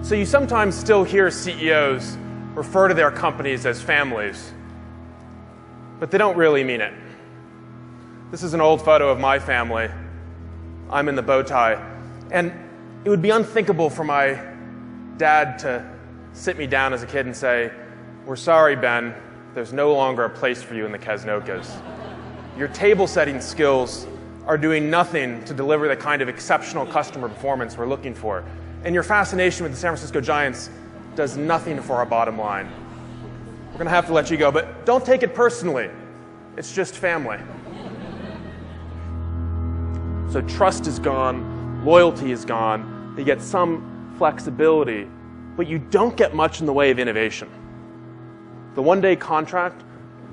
So you sometimes still hear CEOs refer to their companies as families, but they don't really mean it. This is an old photo of my family. I'm in the bow tie. And it would be unthinkable for my dad to sit me down as a kid and say, "We're sorry, Ben, there's no longer a place for you in the Casnochas. Your table setting skills are doing nothing to deliver the kind of exceptional customer performance we're looking for. And your fascination with the San Francisco Giants does nothing for our bottom line. We're going to have to let you go, but don't take it personally. It's just family." So trust is gone, loyalty is gone, you get some flexibility, but you don't get much in the way of innovation. The one-day contract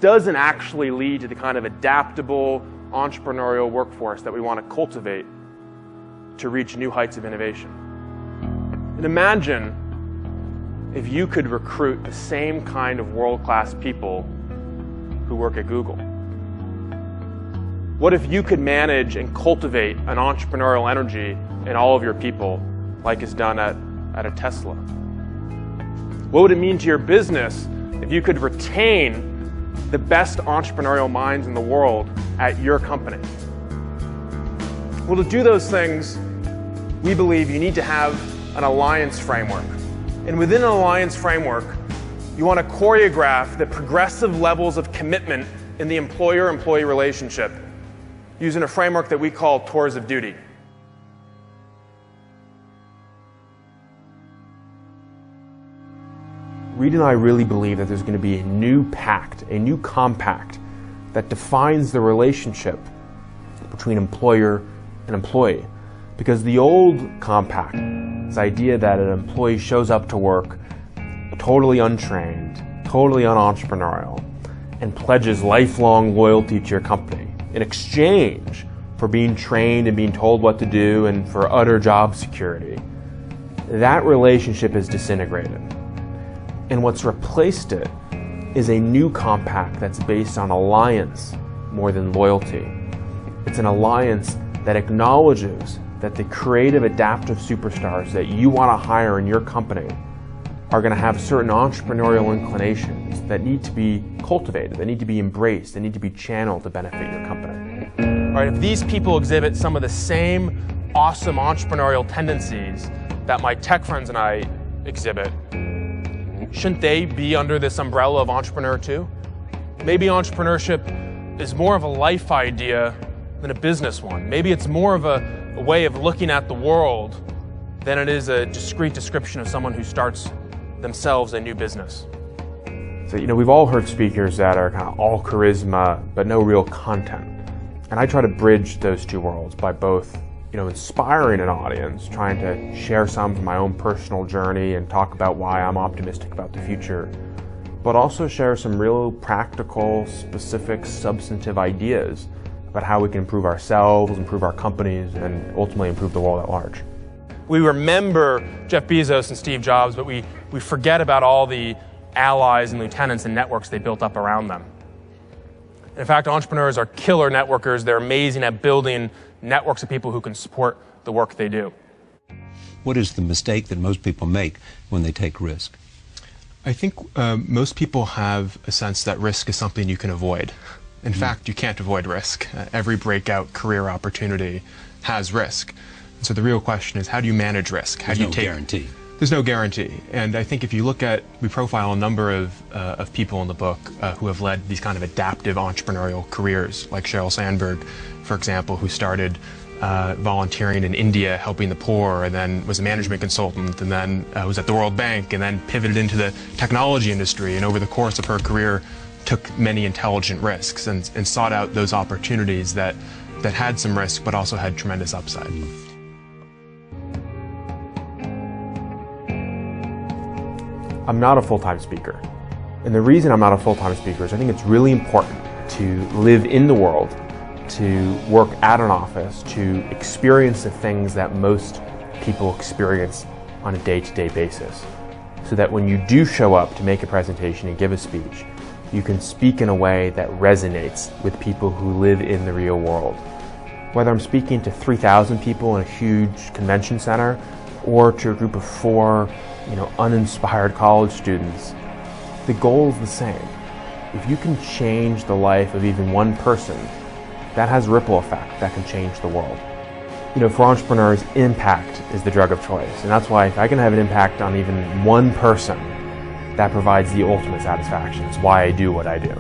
doesn't actually lead to the kind of adaptable, entrepreneurial workforce that we want to cultivate to reach new heights of innovation. And imagine if you could recruit the same kind of world-class people who work at Google. What if you could manage and cultivate an entrepreneurial energy in all of your people like is done at a Tesla? What would it mean to your business if you could retain the best entrepreneurial minds in the world at your company? Well, to do those things, we believe you need to have an alliance framework. And within an alliance framework, you want to choreograph the progressive levels of commitment in the employer-employee relationship using a framework that we call tours of duty. Reed and I really believe that there's going to be a new pact, a new compact that defines the relationship between employer and employee. Because the old compact, this idea that an employee shows up to work totally untrained, totally unentrepreneurial, and pledges lifelong loyalty to your company in exchange for being trained and being told what to do and for utter job security, that relationship is disintegrated. And what's replaced it is a new compact that's based on alliance more than loyalty. It's an alliance that acknowledges that the creative, adaptive superstars that you want to hire in your company are going to have certain entrepreneurial inclinations that need to be cultivated, that need to be embraced, that need to be channeled to benefit your company. All right, if these people exhibit some of the same awesome entrepreneurial tendencies that my tech friends and I exhibit, shouldn't they be under this umbrella of entrepreneur too? Maybe entrepreneurship is more of a life idea than a business one. Maybe it's more of a way of looking at the world than it is a discrete description of someone who starts themselves a new business. So, we've all heard speakers that are kind of all charisma, but no real content. And I try to bridge those two worlds by both, inspiring an audience, trying to share some from my own personal journey and talk about why I'm optimistic about the future, but also share some real practical, specific, substantive ideas about how we can improve ourselves, improve our companies, and ultimately improve the world at large. We remember Jeff Bezos and Steve Jobs, but we forget about all the allies and lieutenants and networks they built up around them. In fact, entrepreneurs are killer networkers. They're amazing at building networks of people who can support the work they do. What is the mistake that most people make when they take risk? I think most people have a sense that risk is something you can avoid. In fact, you can't avoid risk. Every breakout career opportunity has risk. And so the real question is, how do you manage risk? How do you take? There's no guarantee. There's no guarantee. And I think if you look at, we profile a number of people in the book who have led these kind of adaptive entrepreneurial careers, like Sheryl Sandberg, for example, who started volunteering in India, helping the poor, and then was a management consultant, and then was at the World Bank, and then pivoted into the technology industry, and over the course of her career took many intelligent risks and sought out those opportunities that had some risk but also had tremendous upside. I'm not a full-time speaker. And the reason I'm not a full-time speaker is I think it's really important to live in the world, to work at an office, to experience the things that most people experience on a day-to-day basis. So that when you do show up to make a presentation and give a speech, you can speak in a way that resonates with people who live in the real world. Whether I'm speaking to 3,000 people in a huge convention center or to a group of 4, uninspired college students, the goal is the same. If you can change the life of even one person, that has a ripple effect that can change the world. For entrepreneurs, impact is the drug of choice. And that's why if I can have an impact on even one person, that provides the ultimate satisfaction. It's why I do what I do.